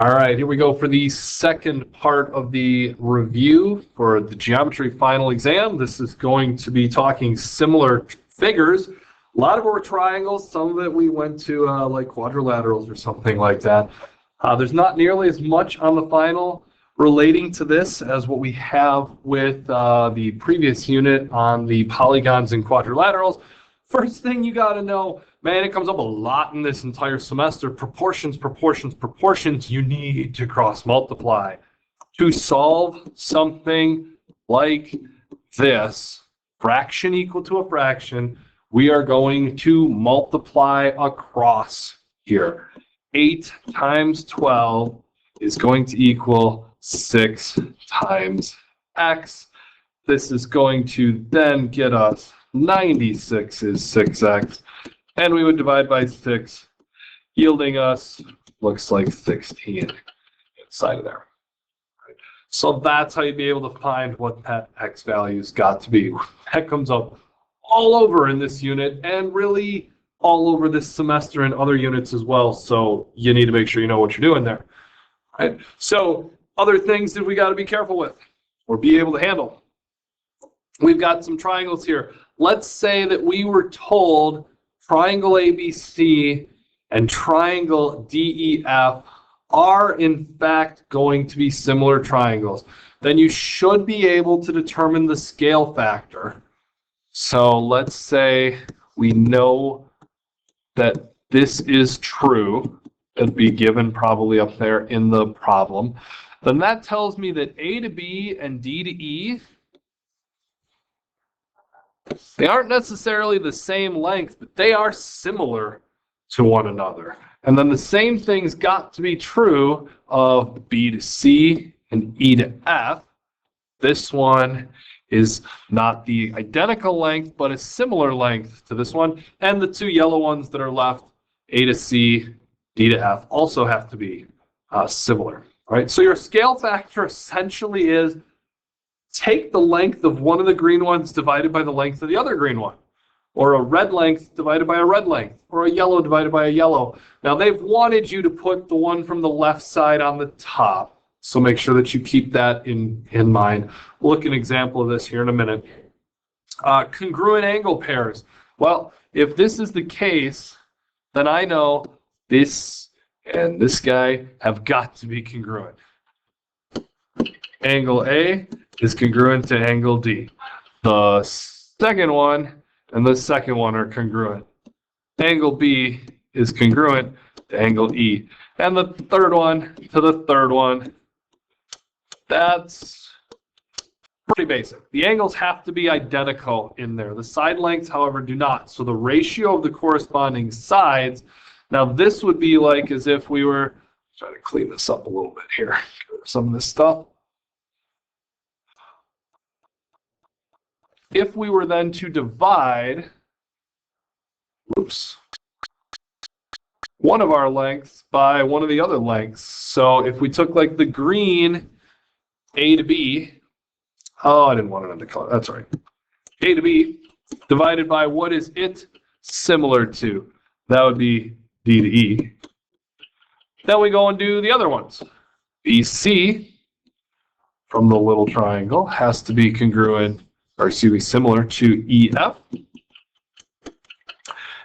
All right, here we go for the second part of the review for the geometry final exam. This is going to be talking similar figures. A lot of it were triangles. Some of it we went to like quadrilaterals or something like that. There's not nearly as much on the final relating to this as what we have with the previous unit on the polygons and quadrilaterals. First thing you got to know, man, it comes up a lot in this entire semester. Proportions, proportions, proportions. You need to cross multiply. To solve something like this, fraction equal to a fraction, we are going to multiply across here. 8 times 12 is going to equal 6 times x. This is going to then get us 96 is 6x. And we would divide by 6, yielding us, looks like 16 inside of there. So that's how you'd be able to find what that x value's got to be. That comes up all over in this unit and really all over this semester and other units as well. So you need to make sure you know what you're doing there. Right? So other things that we got to be careful with or be able to handle. We've got some triangles here. Let's say that we were told triangle ABC and triangle DEF are in fact going to be similar triangles. Then you should be able to determine the scale factor. So let's say we know that this is true. It'd be given probably up there in the problem. Then that tells me that A to B and D to E, they aren't necessarily the same length, but they are similar to one another. And then the same thing's got to be true of B to C and E to F. This one is not the identical length, but a similar length to this one. And the two yellow ones that are left, A to C, D to F, also have to be similar. All right, so your scale factor essentially is take the length of one of the green ones divided by the length of the other green one, or a red length divided by a red length, or a yellow divided by a yellow. Now they've wanted you to put the one from the left side on the top, so make sure that you keep that in mind. We'll look at an example of this here in a minute. Congruent angle pairs. Well, if this is the case, then I know this and this guy have got to be congruent. Angle A is congruent to angle D. The second one and the second one are congruent. Angle B is congruent to angle E. And the third one to the third one. That's pretty basic. The angles have to be identical in there. The side lengths, however, do not. So the ratio of the corresponding sides, now this would be like as if we were, try to clean this up a little bit here, some of this stuff. If we were then to divide, one of our lengths by one of the other lengths. So if we took like the green A to B, oh, I didn't want it under color, that's right. A to B divided by what is it similar to? That would be D to E. Then we go and do the other ones. BC from the little triangle has to be congruent, or excuse me, similar to EF.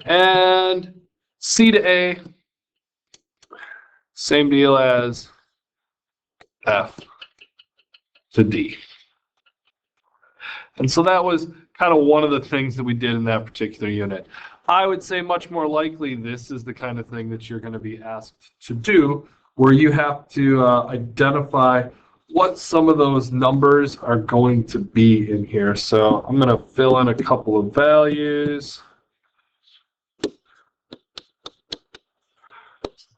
And C to A, same deal as F to D. And so that was kind of one of the things that we did in that particular unit. I would say much more likely this is the kind of thing that you're going to be asked to do, where you have to identify what some of those numbers are going to be in here. So I'm going to fill in a couple of values.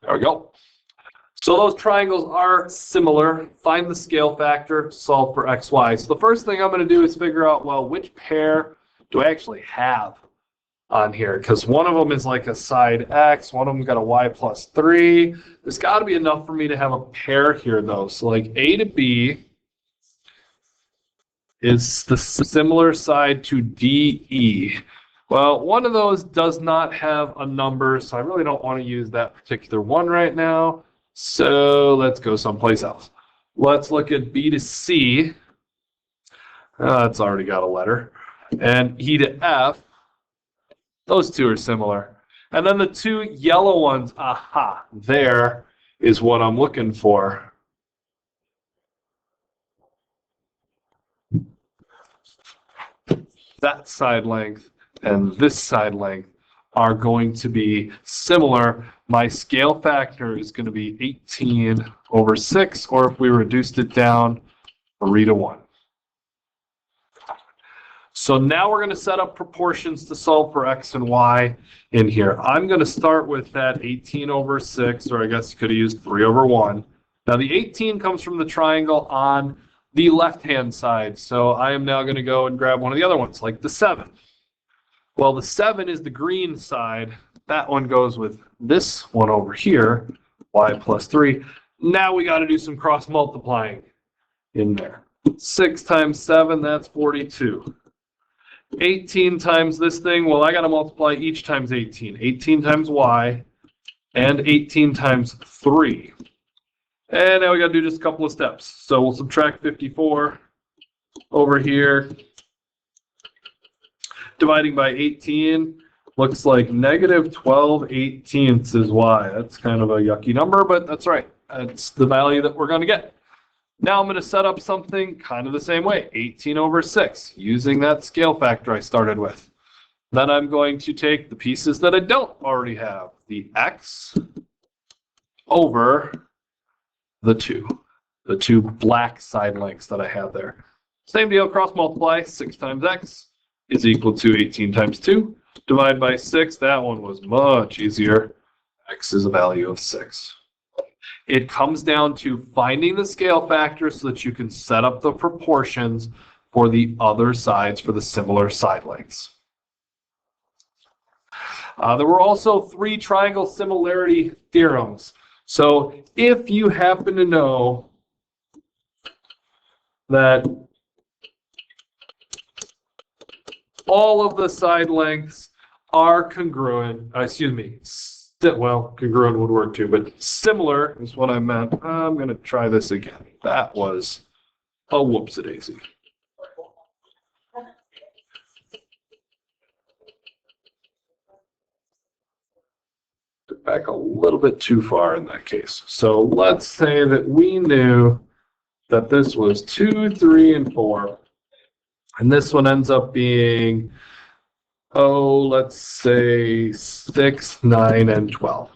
There we go. So those triangles are similar. Find the scale factor, solve for x, y. So the first thing I'm going to do is figure out, well, which pair do I actually have on here? Because one of them is like a side x, one of them got a y plus 3. There's got to be enough for me to have a pair here, though. So like A to B is the similar side to DE. Well, one of those does not have a number, so I really don't want to use that particular one right now. So let's go someplace else. Let's look at B to C. It's already got a letter. And E to F. Those two are similar. And then the two yellow ones, aha, there is what I'm looking for. That side length and this side length are going to be similar. My scale factor is going to be 18 over 6, or if we reduced it down, 3 to 1. So now we're going to set up proportions to solve for x and y in here. I'm going to start with that 18 over 6, or I guess you could have used 3 over 1. Now the 18 comes from the triangle on the left-hand side, so I am now going to go and grab one of the other ones, like the 7. Well, the 7 is the green side. That one goes with this one over here, y plus 3. Now we got to do some cross multiplying in there. 6 times 7, that's 42. 18 times this thing, well, I got to multiply each times 18. 18 times y and 18 times 3. And now we got to do just a couple of steps. So we'll subtract 54 over here. Dividing by 18 looks like negative 12/18 is y. That's kind of a yucky number, but that's right. That's the value that we're going to get. Now I'm going to set up something kind of the same way, 18 over 6, using that scale factor I started with. Then I'm going to take the pieces that I don't already have, the x over the 2 black side lengths that I have there. Same deal, cross multiply, 6 times x is equal to 18 times 2. Divide by 6, that one was much easier. X is a value of 6. It comes down to finding the scale factor so that you can set up the proportions for the other sides for the similar side lengths. There were also 3 triangle similarity theorems. So if you happen to know that all of the side lengths are congruent, well, congruent would work too, but similar is what I meant. I'm going to try this again. That was a whoopsie-daisy. Back a little bit too far in that case. So let's say that we knew that this was 2, 3, and 4. And this one ends up being, let's say 6, 9, and 12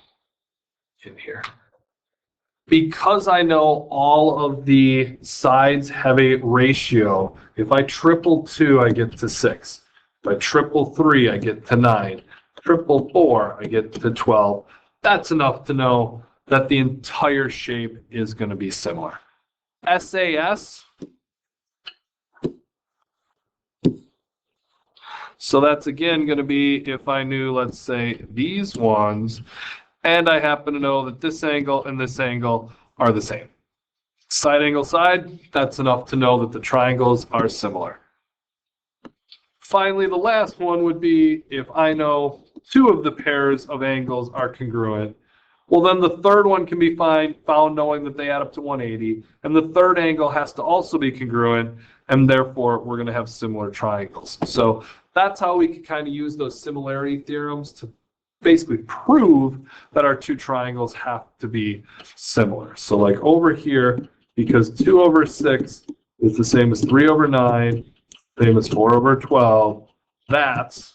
in here. Because I know all of the sides have a ratio, if I triple 2, I get to 6. If I triple 3, I get to 9. Triple 4, I get to 12. That's enough to know that the entire shape is going to be similar. SAS. So that's again going to be if I knew, let's say, these ones, and I happen to know that this angle and this angle are the same. Side angle side, that's enough to know that the triangles are similar. Finally, the last one would be if I know 2 of the pairs of angles are congruent. Well, then the third one can be found knowing that they add up to 180, and the third angle has to also be congruent, and therefore we're going to have similar triangles. So that's how we can kind of use those similarity theorems to basically prove that our 2 triangles have to be similar. So like over here, because 2 over 6 is the same as 3 over 9, same as 4 over 12, that's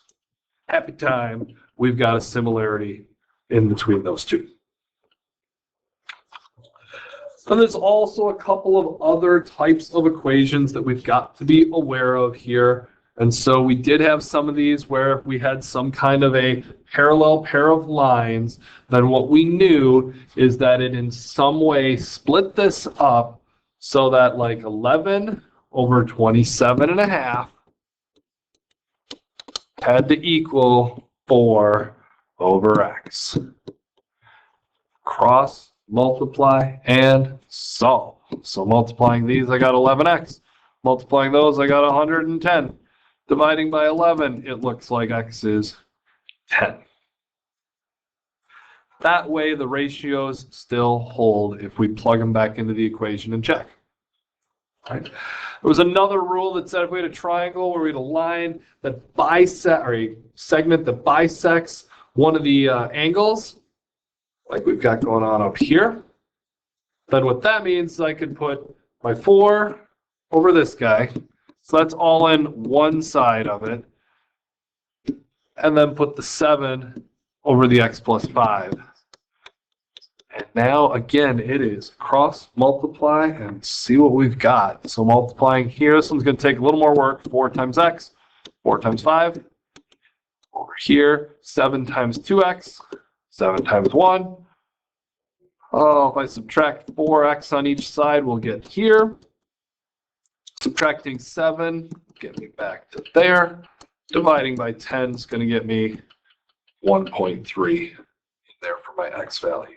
happy time. We've got a similarity in between those 2. And there's also a couple of other types of equations that we've got to be aware of here. And so we did have some of these where if we had some kind of a parallel pair of lines, then what we knew is that it in some way split this up so that like 11 over 27.5 had to equal 4 over x. Cross, multiply, and solve. So multiplying these, I got 11x. Multiplying those, I got 110. Dividing by 11, it looks like x is 10. That way the ratios still hold if we plug them back into the equation and check. Right. There was another rule that said if we had a triangle where we had a line that bisects, or a segment that bisects one of the angles, like we've got going on up here, then what that means is I could put my 4 over this guy, so that's all in one side of it, and then put the 7 over the x plus 5. And now, again, it is cross multiply and see what we've got. So multiplying here, this one's going to take a little more work. 4 times x, 4 times 5. Over here, 7 times 2x, 7 times 1. Oh, if I subtract 4x on each side, we'll get here. Subtracting 7, get me back to there. Dividing by 10 is going to get me 1.3 in there for my x value.